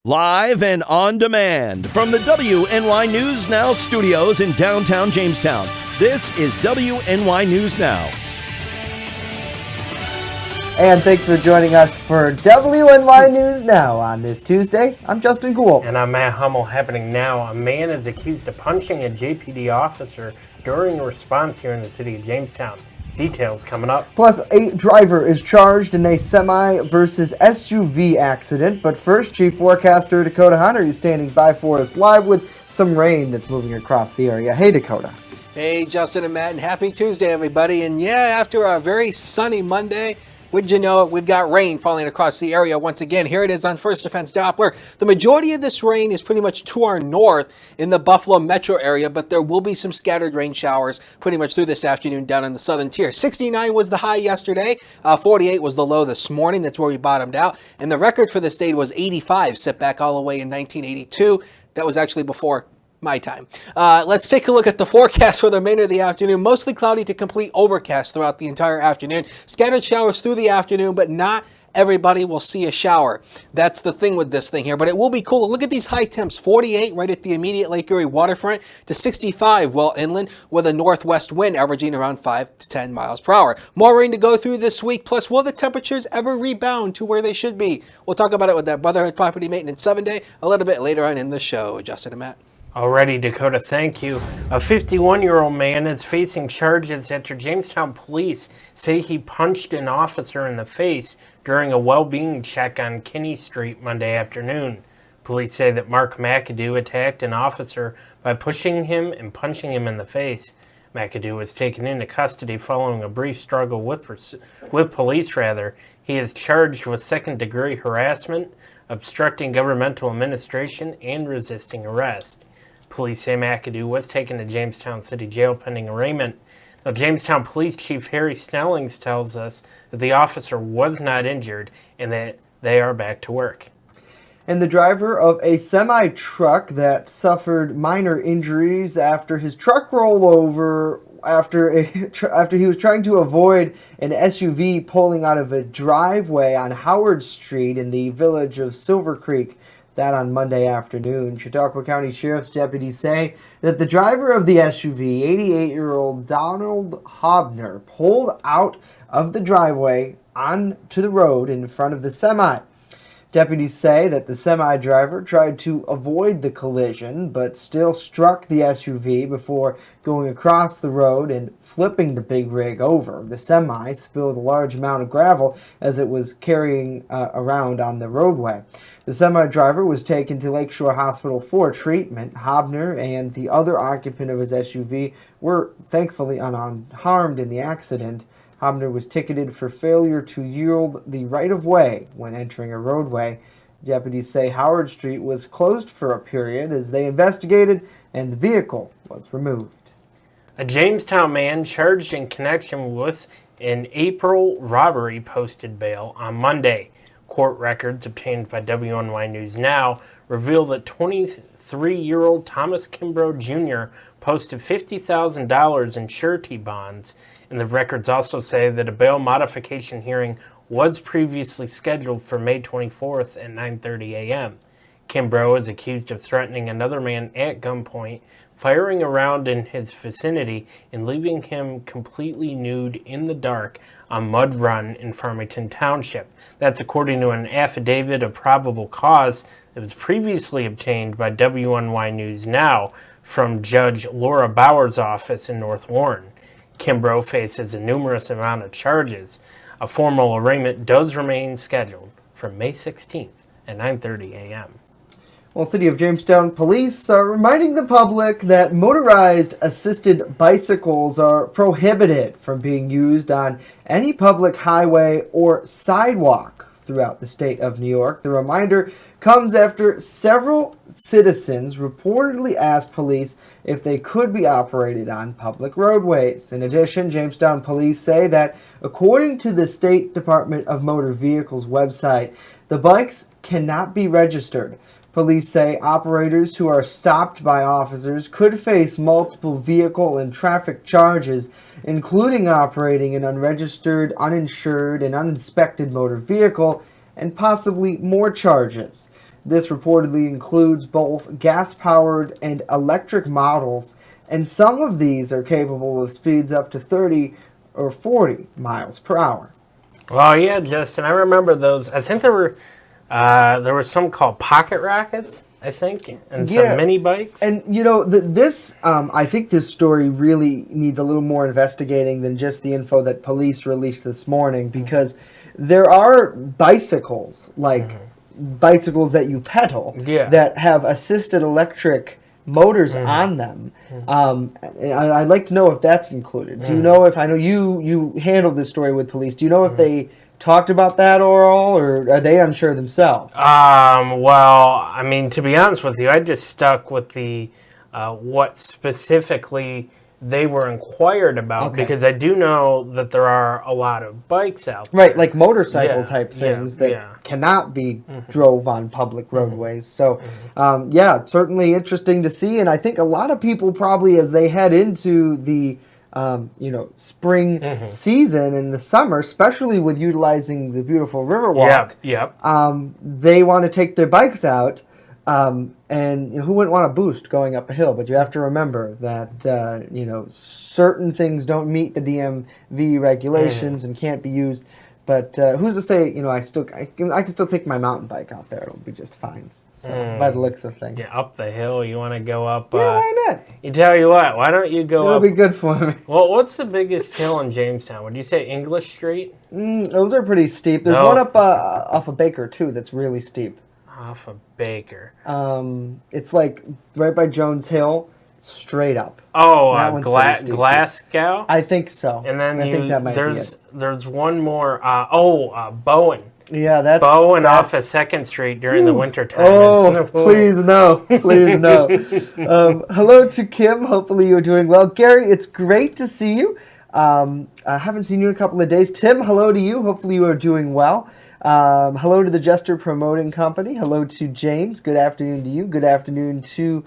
Live and on demand from the WNY News Now studios in downtown Jamestown. This is WNY News Now. And thanks for joining us for WNY News Now on this Tuesday. I'm Justin Gould. And I'm Matt Hummel. Happening now, a man is accused of punching a JPD officer during a response here in the city of Jamestown. Details coming up. Plus, a driver is charged in a semi versus SUV accident. But first, Chief Forecaster Dakota Hunter is standing by for us live with some rain that's moving across the area. Hey, Dakota. Hey, Justin and Matt, and happy Tuesday, everybody. And yeah, after a very sunny Monday, would you know it, we've got rain falling across the area once again. Here it is on First Defense Doppler. The majority of this rain is pretty much to our north in the Buffalo metro area, but there will be some scattered rain showers pretty much through this afternoon down in the southern tier. 69 was the high yesterday. 48 was the low this morning. That's where we bottomed out. And the record for this day was 85, set back all the way in 1982. That was actually before my time. Let's take a look at the forecast for the remainder of the afternoon. Mostly cloudy to complete overcast throughout the entire afternoon. Scattered showers through the afternoon, but not everybody will see a shower. That's the thing with this thing here, but it will be cool. Look at these high temps. 48 right at the immediate Lake Erie waterfront to 65 well inland with a northwest wind averaging around 5 to 10 miles per hour. More rain to go through this week. Plus, will the temperatures ever rebound to where they should be? We'll talk about it with that Brotherhood Property Maintenance 7-Day a little bit later on in the show. Justin and Matt. Alrighty, Dakota, thank you. A 51-year-old man is facing charges after Jamestown police say he punched an officer in the face during a well-being check on Kinney Street Monday afternoon. Police say that Mark McAdoo attacked an officer by pushing him and punching him in the face. McAdoo was taken into custody following a brief struggle with police. He is charged with second-degree harassment, obstructing governmental administration, and resisting arrest. Police say McAdoo was taken to Jamestown City Jail pending arraignment. Now, Jamestown Police Chief Harry Snellings tells us that the officer was not injured and that they are back to work. And the driver of a semi-truck that suffered minor injuries after his truck rolled over after he was trying to avoid an SUV pulling out of a driveway on Howard Street in the village of Silver Creek. That on Monday afternoon. Chautauqua County Sheriff's deputies say that the driver of the SUV, 88-year-old Donald Hobner, pulled out of the driveway onto the road in front of the semi. Deputies say that the semi driver tried to avoid the collision, but still struck the SUV before going across the road and flipping the big rig over. The semi spilled a large amount of gravel as it was carrying around on the roadway. The semi driver was taken to Lakeshore Hospital for treatment. Hobner and the other occupant of his SUV were thankfully unharmed in the accident. Hobner was ticketed for failure to yield the right-of-way when entering a roadway. Deputies say Howard Street was closed for a period as they investigated and the vehicle was removed. A Jamestown man charged in connection with an April robbery posted bail on Monday. Court records obtained by WNY News Now reveal that 23-year-old Thomas Kimbrough Jr. posted $50,000 in surety bonds, and the records also say that a bail modification hearing was previously scheduled for May 24th at 9:30 a.m. Kimbrough is accused of threatening another man at gunpoint, firing a round in his vicinity, and leaving him completely nude in the dark on Mud Run in Farmington Township. That's according to an affidavit of probable cause that was previously obtained by WNY News Now from Judge Laura Bauer's office in North Warren. Kimbrough faces a numerous amount of charges. A formal arraignment does remain scheduled for May 16th at 9:30 a.m. Well, City of Jamestown police are reminding the public that motorized assisted bicycles are prohibited from being used on any public highway or sidewalk throughout the state of New York. The reminder comes after several citizens reportedly asked police if they could be operated on public roadways. In addition, Jamestown police say that according to the State Department of Motor Vehicles website, the bikes cannot be registered. Police say operators who are stopped by officers could face multiple vehicle and traffic charges, including operating an unregistered, uninsured, and uninspected motor vehicle, and possibly more charges. This reportedly includes both gas-powered and electric models, and some of these are capable of speeds up to 30 or 40 miles per hour. Well, yeah, Justin, I remember those. I think there were some called pocket rockets, I think, and some mini bikes. And I think this story really needs a little more investigating than just the info that police released this morning, because there are bicycles, like bicycles that you pedal, that have assisted electric motors on them. And I'd like to know if that's included. Do you know if, I know you handled this story with police, do you know if they talked about that all, or are they unsure themselves? Well, I mean, to be honest with you, I just stuck with the what specifically they were inquired about, because I do know that there are a lot of bikes out there. Right, like motorcycle type things that cannot be drove on public roadways. So, certainly interesting to see. And I think a lot of people probably, as they head into the spring season in the summer, especially with utilizing the beautiful Riverwalk, they want to take their bikes out. And who wouldn't want a boost going up a hill? But you have to remember that certain things don't meet the DMV regulations and can't be used. But who's to say I can still take my mountain bike out there? It'll be just fine. So, by the looks of things. Yeah, up the hill. You want to go up? Yeah, why not? You tell you what. Why don't you go up? It'll be good for me. Well, what's the biggest hill in Jamestown? Would you say English Street? Those are pretty steep. There's one up off of Baker too that's really steep. Off of Baker. It's like right by Jones Hill, straight up. Oh, Glasgow? I think so. And then I think that might be it. There's one more. Bowen. Yeah, that's Bowen off of 2nd Street during the winter time. Oh, please no. Please no. Hello to Kim. Hopefully you're doing well. Gary, it's great to see you. I haven't seen you in a couple of days. Tim, hello to you. Hopefully you are doing well. Hello to the Jester Promoting Company. Hello to James. Good afternoon to you. Good afternoon to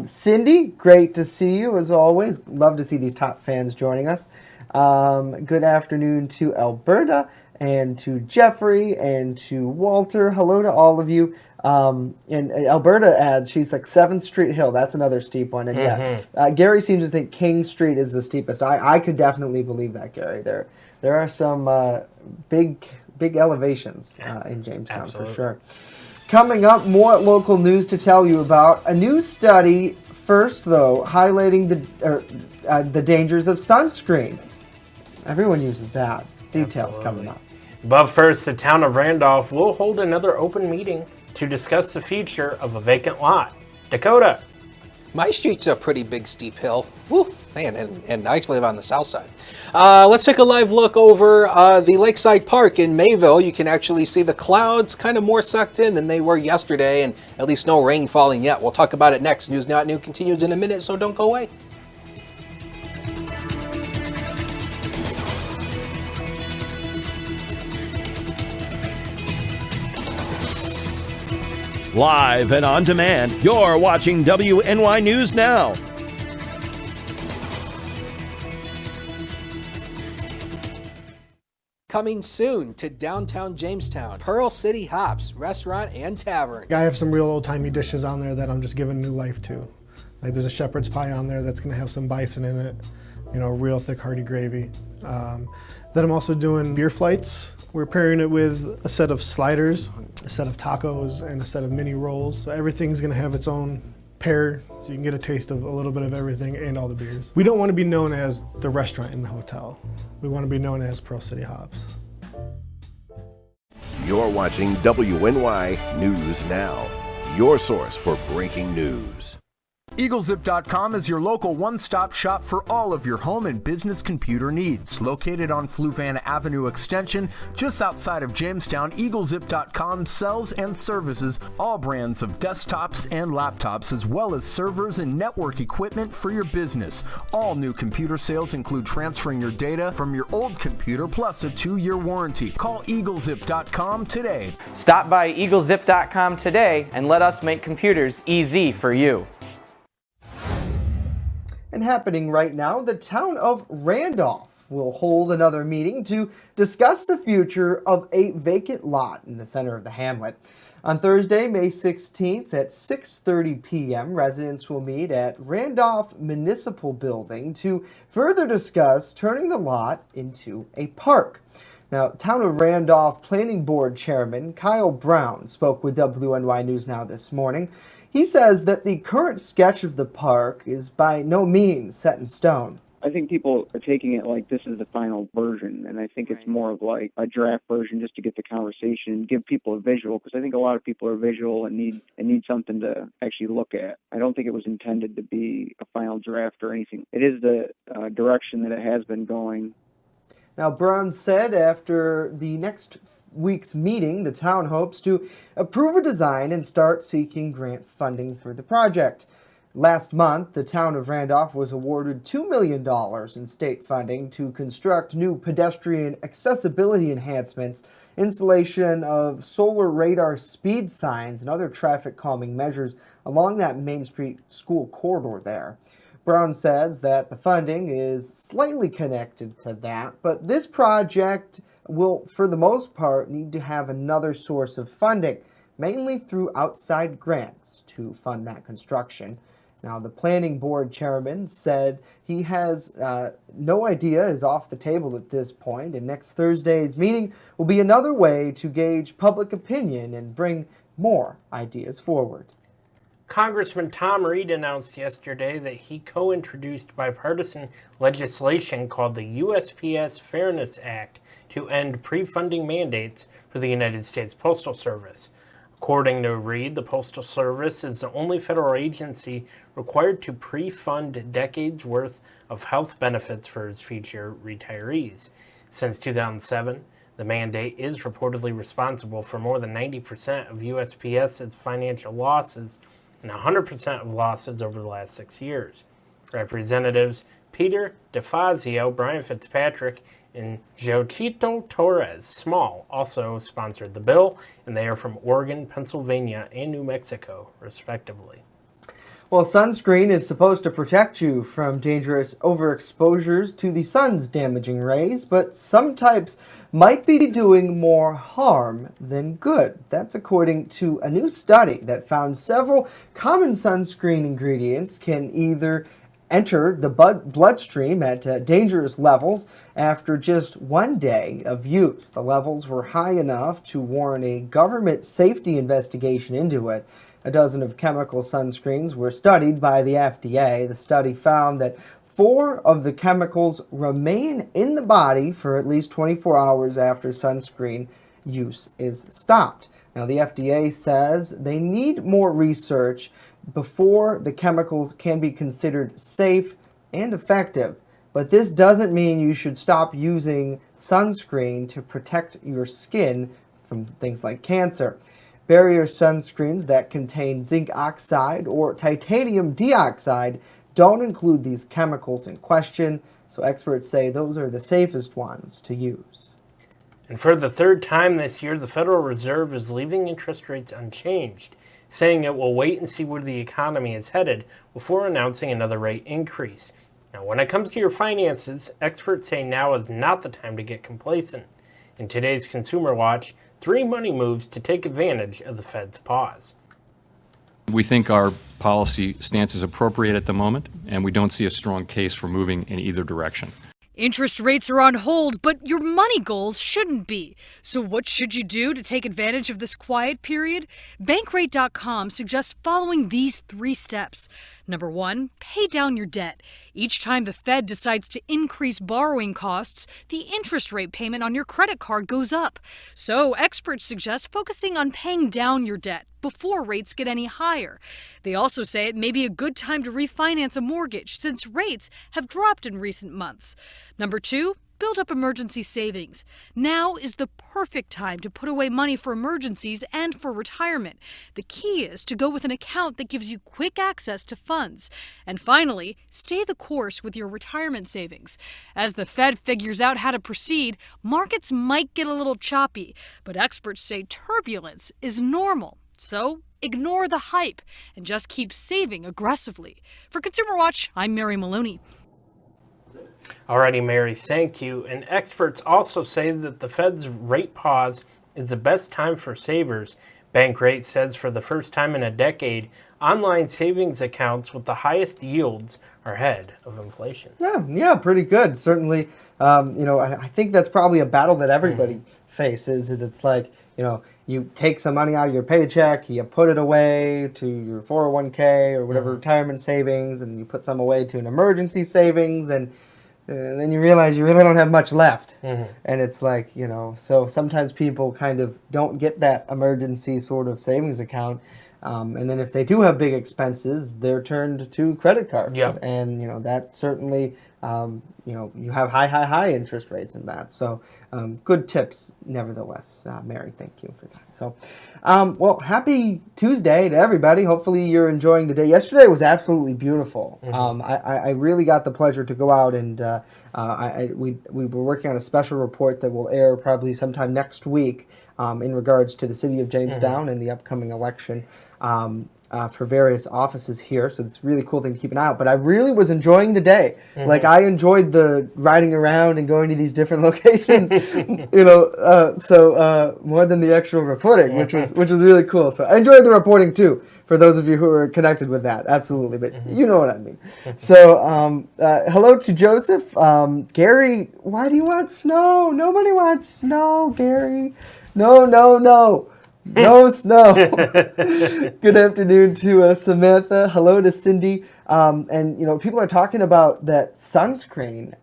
Cindy. Great to see you as always. Love to see these top fans joining us. Good afternoon to Alberta and to Jeffrey and to Walter. Hello to all of you. And Alberta adds, she's like 7th Street Hill. That's another steep one. And Gary seems to think King Street is the steepest. I could definitely believe that, Gary. There are some big elevations in Jamestown for sure. Coming up, more local news to tell you about. A new study, first though, highlighting the dangers of sunscreen. Everyone uses that. Details coming up. But first, the town of Randolph will hold another open meeting to discuss the future of a vacant lot. Dakota. My street's a pretty big steep hill. Woo, man, and I actually live on the south side. Let's take a live look over the Lakeside Park in Mayville. You can actually see the clouds kind of more sucked in than they were yesterday, and at least no rain falling yet. We'll talk about it next. News Not New continues in a minute, so don't go away. Live and on demand, you're watching WNY News Now. Coming soon to downtown Jamestown, Pearl City Hops, Restaurant and Tavern. I have some real old-timey dishes on there that I'm just giving new life to. Like there's a shepherd's pie on there that's gonna have some bison in it, real thick hearty gravy. Then I'm also doing beer flights. We're pairing it with a set of sliders, a set of tacos, and a set of mini rolls. So everything's gonna have its own pair, so you can get a taste of a little bit of everything and all the beers. We don't want to be known as the restaurant in the hotel. We want to be known as Pearl City Hops. You're watching WNY News Now, your source for breaking news. EagleZip.com is your local one-stop shop for all of your home and business computer needs. Located on Fluvan Avenue Extension, just outside of Jamestown, EagleZip.com sells and services all brands of desktops and laptops, as well as servers and network equipment for your business. All new computer sales include transferring your data from your old computer, plus a 2-year warranty. Call EagleZip.com today. Stop by EagleZip.com today and let us make computers easy for you. And happening right now, the town of Randolph will hold another meeting to discuss the future of a vacant lot in the center of the hamlet. On Thursday, May 16th at 6:30 p.m., residents will meet at Randolph Municipal Building to further discuss turning the lot into a park. Now, Town of Randolph Planning Board Chairman Kyle Brown spoke with WNY News Now this morning. He says that the current sketch of the park is by no means set in stone. I think people are taking it like this is the final version, and I think it's more of like a draft version just to get the conversation, give people a visual, because I think a lot of people are visual and need something to actually look at. I don't think it was intended to be a final draft or anything. It is the direction that it has been going. Now, Brown said after the next week's meeting, the town hopes to approve a design and start seeking grant funding for the project. Last month, the town of Randolph was awarded $2 million in state funding to construct new pedestrian accessibility enhancements, installation of solar radar speed signs, and other traffic calming measures along that Main Street school corridor there. Brown says that the funding is slightly connected to that, but this project will, for the most part, need to have another source of funding, mainly through outside grants to fund that construction. Now, the planning board chairman said he has no idea is off the table at this point, and next Thursday's meeting will be another way to gauge public opinion and bring more ideas forward. Congressman Tom Reed announced yesterday that he co-introduced bipartisan legislation called the USPS Fairness Act to end pre-funding mandates for the United States Postal Service. According to Reed, the Postal Service is the only federal agency required to pre-fund decades' worth of health benefits for its future retirees. Since 2007, the mandate is reportedly responsible for more than 90% of USPS's financial losses and 100% of losses over the last 6 years. Representatives Peter DeFazio, Brian Fitzpatrick, and Jochito Torres Small also sponsored the bill, and they are from Oregon, Pennsylvania, and New Mexico, respectively. Well, sunscreen is supposed to protect you from dangerous overexposures to the sun's damaging rays, but some types might be doing more harm than good. That's according to a new study that found several common sunscreen ingredients can either enter the bloodstream at dangerous levels after just one day of use. The levels were high enough to warrant a government safety investigation into it. A dozen of chemical sunscreens were studied by the FDA. The study found that 4 of the chemicals remain in the body for at least 24 hours after sunscreen use is stopped. Now, the FDA says they need more research before the chemicals can be considered safe and effective. But this doesn't mean you should stop using sunscreen to protect your skin from things like cancer. Barrier sunscreens that contain zinc oxide or titanium dioxide don't include these chemicals in question, so experts say those are the safest ones to use. And for the third time this year, the Federal Reserve is leaving interest rates unchanged, saying it will wait and see where the economy is headed before announcing another rate increase. Now, when it comes to your finances, experts say now is not the time to get complacent. In today's Consumer Watch, 3 money moves to take advantage of the Fed's pause. We think our policy stance is appropriate at the moment, and we don't see a strong case for moving in either direction. Interest rates are on hold, but your money goals shouldn't be. So what should you do to take advantage of this quiet period? Bankrate.com suggests following these 3 steps. Number 1, pay down your debt. Each time the Fed decides to increase borrowing costs, the interest rate payment on your credit card goes up. So experts suggest focusing on paying down your debt before rates get any higher. They also say it may be a good time to refinance a mortgage since rates have dropped in recent months. Number 2, build up emergency savings. Now is the perfect time to put away money for emergencies and for retirement. The key is to go with an account that gives you quick access to funds. And finally, stay the course with your retirement savings. As the Fed figures out how to proceed, markets might get a little choppy, but experts say turbulence is normal. So ignore the hype and just keep saving aggressively. For Consumer Watch, I'm Mary Maloney. Alrighty, Mary, thank you. And experts also say that the Fed's rate pause is the best time for savers Bankrate says for the first time in a decade, online savings accounts with the highest yields are ahead of inflation. Yeah, pretty good. Certainly, I think that's probably a battle that everybody faces. It's like, you take some money out of your paycheck, you put it away to your 401k or whatever retirement savings, and you put some away to an emergency savings, and then you realize you really don't have much left. And it's like, so sometimes people kind of don't get that emergency sort of savings account. And then if they do have big expenses, they're turned to credit cards. Yep. And, that certainly, you have high interest rates in that. So good tips, nevertheless. Mary, thank you for that. So, well, happy Tuesday to everybody. Hopefully you're enjoying the day. Yesterday was absolutely beautiful. I really got the pleasure to go out and we were working on a special report that will air probably sometime next week in regards to the city of Jamestown and the upcoming election. For various offices here, so it's a really cool thing to keep an eye out. But I really was enjoying the day. Like, I enjoyed the riding around and going to these different locations, so more than the actual reporting, which was really cool. So I enjoyed the reporting too, for those of you who are connected with that, absolutely. But you know what I mean. So hello to Joseph. Gary, why do you want snow? Nobody wants snow, Gary. No. No snow. Good afternoon to Samantha. Hello to Cindy. And people are talking about that sunscreen.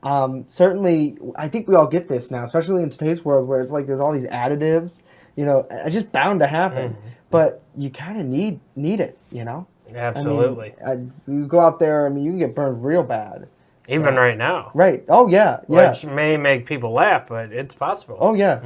Certainly, I think we all get this now, especially in today's world where it's like there's all these additives. It's just bound to happen. But you kind of need it. Absolutely. You go out there. You can get burned real bad. Even right now. Right. Oh yeah. Which may make people laugh, but it's possible. Oh yeah.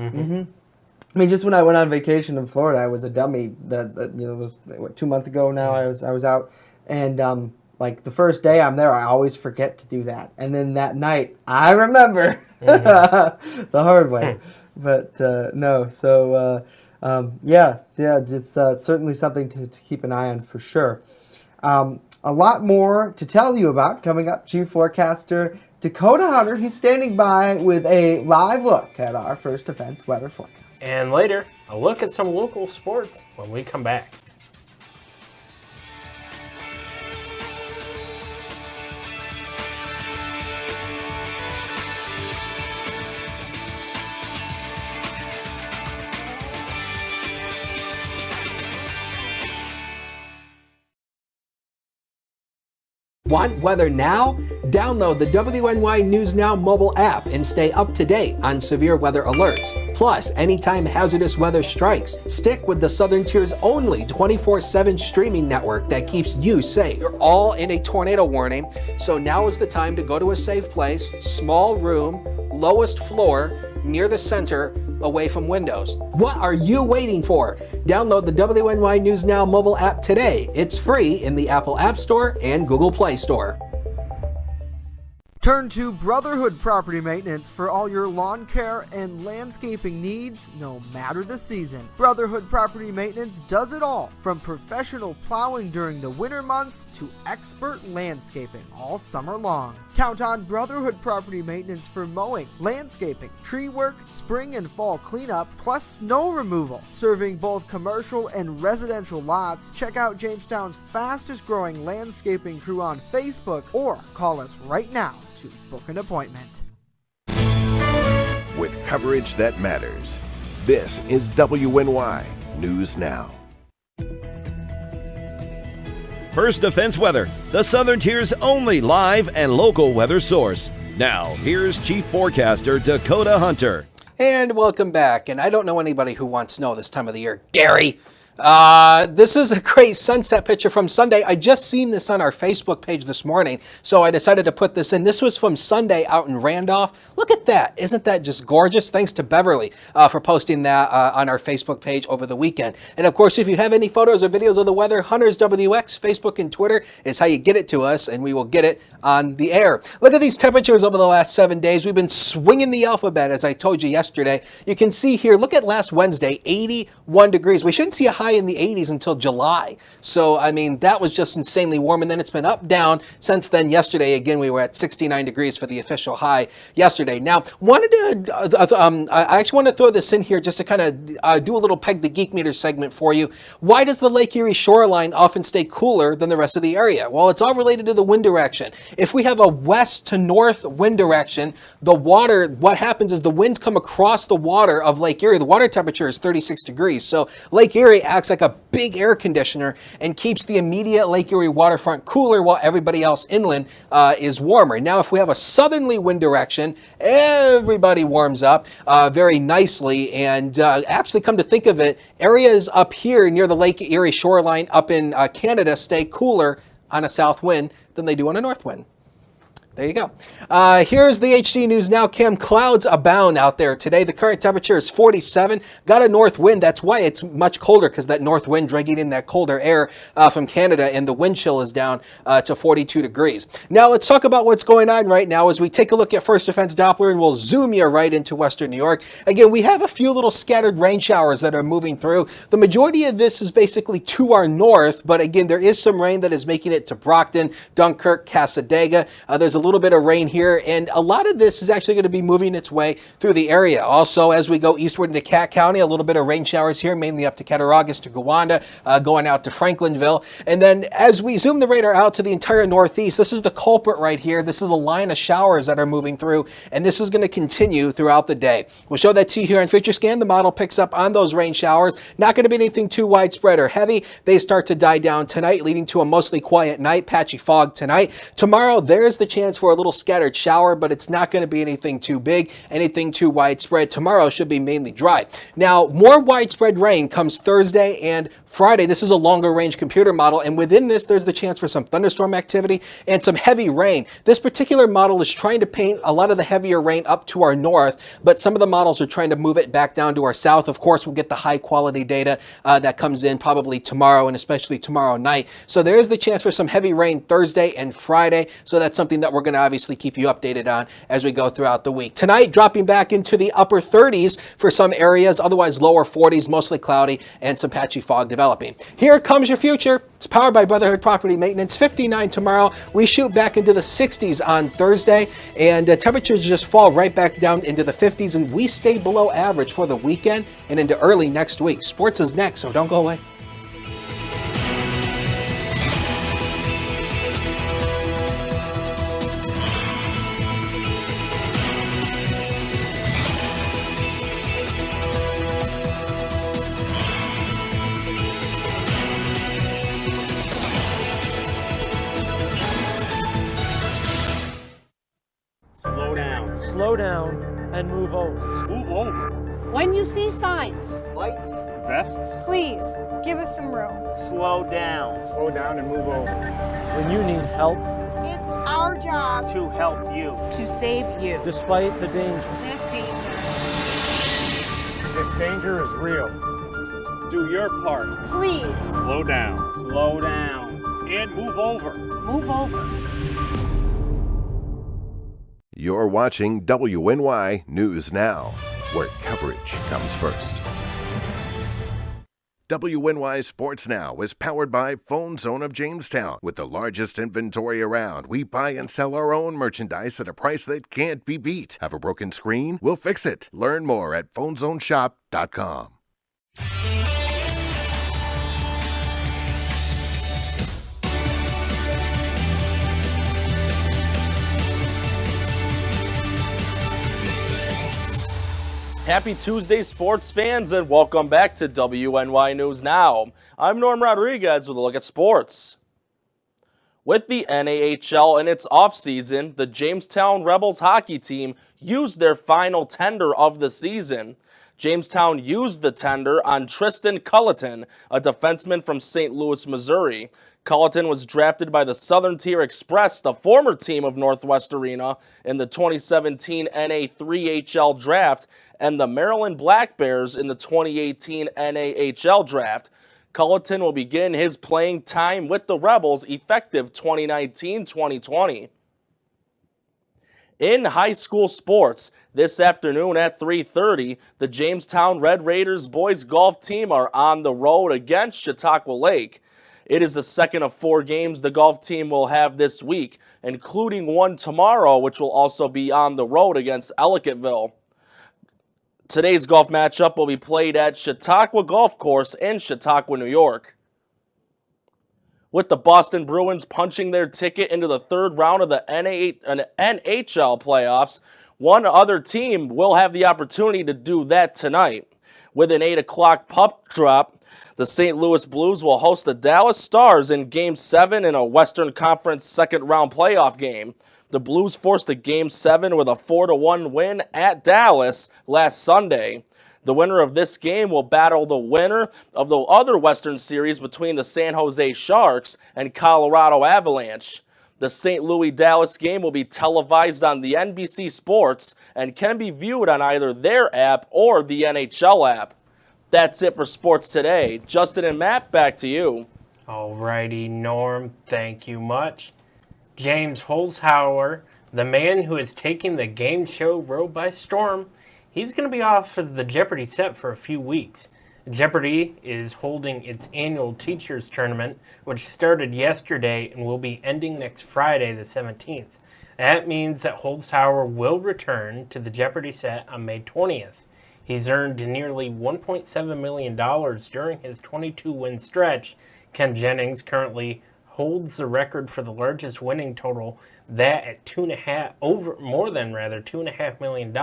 I mean, just when I went on vacation in Florida, I was a dummy. Those 2 months ago now, I was out, and like the first day I'm there, I always forget to do that, and then that night I remember the hard way. But no, so it's certainly something to keep an eye on for sure. A lot more to tell you about coming up. Chief Forecaster Dakota Hunter, he's standing by with a live look at our First Defense weather forecast. And later, a look at some local sports when we come back. Want weather now? Download the WNY News Now mobile app and stay up to date on severe weather alerts. Plus, anytime hazardous weather strikes, stick with the Southern Tier's only 24/7 streaming network that keeps you safe. You're all in a tornado warning, so now is the time to go to a safe place, small room, lowest floor, near the center, away from windows. What are you waiting for? Download the WNY News Now mobile app today. It's free in the Apple App Store and Google Play Store. Turn to Brotherhood Property Maintenance for all your lawn care and landscaping needs, no matter the season. Brotherhood Property Maintenance does it all, from professional plowing during the winter months to expert landscaping all summer long. Count on Brotherhood Property Maintenance for mowing, landscaping, tree work, spring and fall cleanup, plus snow removal. Serving both commercial and residential lots, check out Jamestown's fastest growing landscaping crew on Facebook or call us right now to book an appointment. With coverage that matters, this is WNY News Now. First Defense Weather, the Southern Tier's only live and local weather source. Now, here's Chief Forecaster Dakota Hunter. And welcome back. And I don't know anybody who wants snow this time of the year. Gary! This is a great sunset picture from Sunday. I just seen this on our Facebook page this morning, so I decided to put this in. This was from Sunday out in Randolph. Look at that. Isn't that just gorgeous? Thanks to Beverly for posting that on our Facebook page over the weekend. And of course, if you have any photos or videos of the weather, Hunters WX, Facebook and Twitter is how you get it to us, and we will get it on the air. Look at these temperatures over the last 7 days. We've been swinging the alphabet, as I told you yesterday. You can see here, look at last Wednesday, 81 degrees. We shouldn't see a high high in the 80s until July. So, I mean, that was just insanely warm. And then it's been up, down since then. Yesterday, again, we were at 69 degrees for the official high yesterday. Now, I actually want to throw this in here just to kind of do a little Peg the Geek Meter segment for you. Why does the Lake Erie shoreline often stay cooler than the rest of the area? Well, it's all related to the wind direction. If we have a west to north wind direction, the water, what happens is the winds come across the water of Lake Erie. The water temperature is 36 degrees. So Lake Erie acts like a big air conditioner and keeps the immediate Lake Erie waterfront cooler while everybody else inland is warmer. Now, if we have a southerly wind direction, everybody warms up very nicely. And actually, come to think of it, areas up here near the Lake Erie shoreline up in Canada stay cooler on a south wind than they do on a north wind. There you go. Here's the HD News Now cam. Clouds abound out there today. The current temperature is 47. Got a north wind. That's why it's much colder, because that north wind dragging in that colder air from Canada, and the wind chill is down to 42 degrees. Now let's talk about what's going on right now as we take a look at First Defense Doppler, and we'll zoom you right into Western New York. Again, we have a few little scattered rain showers that are moving through. The majority of this is basically to our north, but again, there is some rain that is making it to Brockton, Dunkirk, Cassadaga. There's a little bit of rain here, and a lot of this is actually going to be moving its way through the area. Also, as we go eastward into Cat County, a little bit of rain showers here, mainly up to Cattaraugus to Gowanda, going out to Franklinville. And then as we zoom the radar out to the entire northeast, this is the culprit right here. This is a line of showers that are moving through, and this is going to continue throughout the day. We'll show that to you here on Future Scan. The model picks up on those rain showers. Not going to be anything too widespread or heavy. They start to die down tonight, leading to a mostly quiet night. Patchy fog tonight. Tomorrow, there's the chance for a little scattered shower, but it's not going to be anything too big, anything too widespread. Tomorrow should be mainly dry. Now, more widespread rain comes Thursday and Friday. This is a longer range computer model, and within this, there's the chance for some thunderstorm activity and some heavy rain. This particular model is trying to paint a lot of the heavier rain up to our north, but some of the models are trying to move it back down to our south. Of course, we'll get the high quality data that comes in probably tomorrow and especially tomorrow night. So there is the chance for some heavy rain Thursday and Friday. So that's something that we're going to obviously keep you updated on as we go throughout the week. Tonight, dropping back into the upper 30s for some areas, otherwise lower 40s, mostly cloudy, and some patchy fog developing. Here comes your future. It's powered by Brotherhood Property Maintenance. 59 tomorrow. We shoot back into the 60s on Thursday, and temperatures just fall right back down into the 50s, and we stay below average for the weekend and into early next week. Sports is next, so don't go away. Slow down and move over. Move over. When you see signs, Lights. Vests. please give us some room. Slow down. Slow down and move over. When you need help, It's our job To help you. to save you. despite the danger. This danger is real. Do your part. Please Slow down. Slow down. And move over. move over. You're watching WNY News Now, where coverage comes first. WNY Sports Now is powered by Phone Zone of Jamestown. With the largest inventory around, we buy and sell our own merchandise at a price that can't be beat. Have a broken screen? We'll fix it. Learn more at phonezoneshop.com. Happy Tuesday, sports fans, and welcome back to WNY News Now. I'm Norm Rodriguez with a look at sports. With the NAHL in its offseason, the Jamestown Rebels hockey team used their final tender of the season. Jamestown used the tender on Tristan Culleton, a defenseman from St. Louis, Missouri. Culleton was drafted by the Southern Tier Express, the former team of Northwestern, in the 2017 NA3HL draft, and the Maryland Black Bears in the 2018 NAHL draft. Culleton will begin his playing time with the Rebels effective 2019-2020. In high school sports, this afternoon at 3:30, the Jamestown Red Raiders boys golf team are on the road against Chautauqua Lake. It is the second of 4 games the golf team will have this week, including one tomorrow, which will also be on the road against Ellicottville. Today's golf matchup will be played at Chautauqua Golf Course in Chautauqua, New York. With the Boston Bruins punching their ticket into the third round of the NHL playoffs, one other team will have the opportunity to do that tonight. With an 8 o'clock puck drop, the St. Louis Blues will host the Dallas Stars in Game 7 in a Western Conference second-round playoff game. The Blues forced a Game 7 with a 4-1 win at Dallas last Sunday. The winner of this game will battle the winner of the other Western Series between the San Jose Sharks and Colorado Avalanche. The St. Louis-Dallas game will be televised on the NBC Sports and can be viewed on either their app or the NHL app. That's it for sports today. Justin and Matt, back to you. Alrighty, Norm, thank you much. James Holzhauer, the man who is taking the game show world by storm, he's going to be off of the Jeopardy set for a few weeks. Jeopardy is holding its annual teachers tournament, which started yesterday and will be ending next Friday, the 17th. That means that Holzhauer will return to the Jeopardy set on May 20th. He's earned nearly $1.7 million during his 22-win stretch. Ken Jennings currently holds the record for the largest winning total, that at $2.5 million,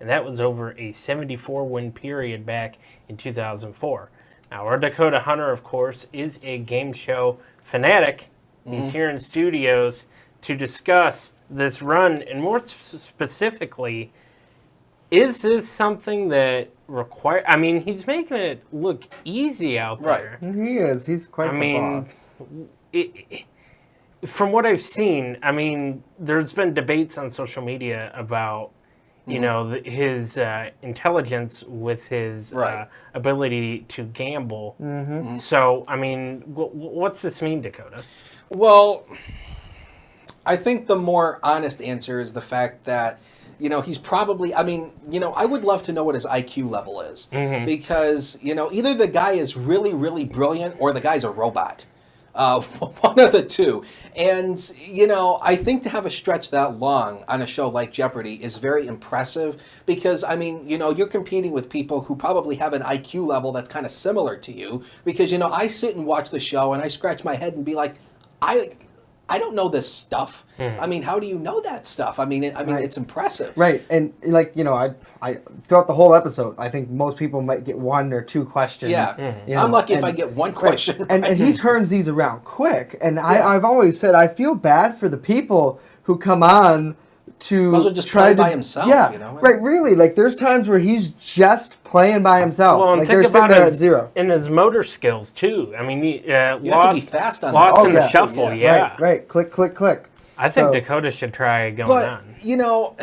and that was over a 74-win period back in 2004. Now, our Dakota Hunter, of course, is a game show fanatic. He's here in studios to discuss this run, and more specifically, is this something that requires... I mean, he's making it look easy out there. Right. He is. He's quite the boss. From what I've seen, I mean, there's been debates on social media about, you know, his intelligence with his ability to gamble. So, I mean, what's this mean, Dakota? Well, I think the more honest answer is the fact that, you know, he's probably, I mean, you know, I would love to know what his IQ level is. Because, you know, either the guy is really, really brilliant or the guy's a robot. One of the two. And, you know, I think to have a stretch that long on a show like Jeopardy is very impressive because, I mean, you know, you're competing with people who probably have an IQ level that's kind of similar to you because, you know, I sit and watch the show and I scratch my head and be like, I don't know this stuff. I mean, how do you know that stuff? I mean, it's impressive. Right, and like, you know, I throughout the whole episode, I think most people might get 1 or 2 questions. Yeah, you know, I'm lucky if I get 1 question. Right. And he turns these around quick. And I've always said I feel bad for the people who come on to also just try by himself. Yeah, you know? Right. Really, like there's times where he's just playing by himself. Well, and like think they're sitting about there at 0. And his motor skills too. I mean, you have to be fast on lost that. in the shuffle. Yeah. Right. Click, click, click. I think Dakota should try going on. But, you know,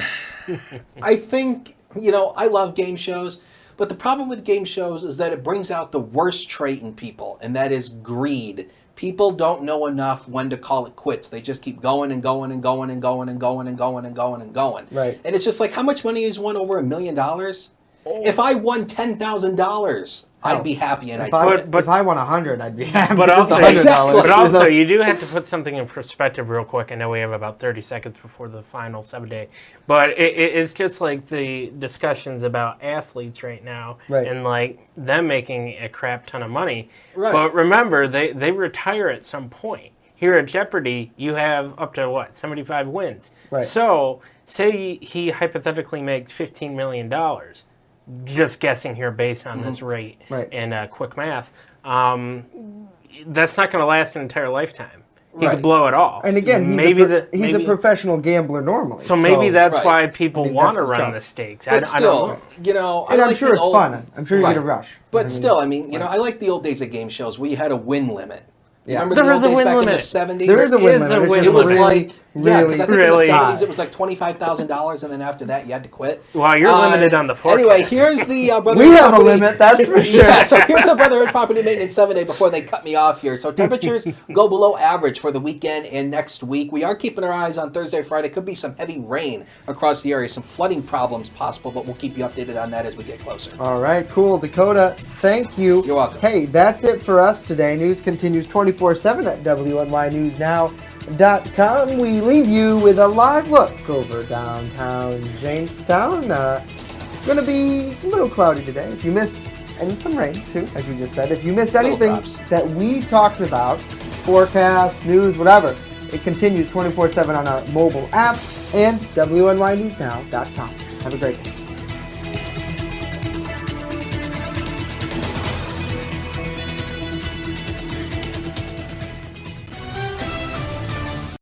I think, you know, I love game shows, but the problem with game shows is that it brings out the worst trait in people, and that is greed. People don't know enough when to call it quits. They just keep going and going and going and going and going and going and going and going. Right. And it's just like, how much money has won over $1 million? If I won $10,000, I'd be happy, and if I won 100, I'd be happy. But also, exactly. but also, you do have to put something in perspective real quick. I know we have about 30 seconds before the final 7-day, but it's just like the discussions about athletes right now, and like them making a crap ton of money. Right. But remember, they retire at some point. Here at Jeopardy, you have up to 75 wins. Right. So say he hypothetically makes $15 million. Just guessing here based on this rate and quick math, that's not going to last an entire lifetime. He could blow it all. And again, he's a professional gambler normally. So maybe that's why people want to run the stakes. But still, you know, and I'm sure it's fun. I'm sure you get a rush. But still, I mean, you know, I like the old days of game shows where you had a win limit. Yeah. Remember the old days back in the 70s? There is a win limit. It was like Yeah, because I think in the really 70s it was like $25,000, and then after that you had to quit. Wow, you're limited on the forecast. Anyway, here's the Brotherhood We have a Property- limit, that's for sure. Yeah, so here's the Brotherhood Property Maintenance 7-day before they cut me off here. So temperatures go below average for the weekend and next week. We are keeping our eyes on Thursday, Friday. Could be some heavy rain across the area, some flooding problems possible, but we'll keep you updated on that as we get closer. All right, cool. Dakota, thank you. You're welcome. Hey, that's it for us today. News continues 24/7 at WNYNewsNow.com. We leave you with a live look over downtown Jamestown. Going to be a little cloudy today. If you missed, and some rain too, as you just said. If you missed anything that we talked about, forecast, news, whatever, it continues 24/7 on our mobile app and WNYNewsNow.com. Have a great day.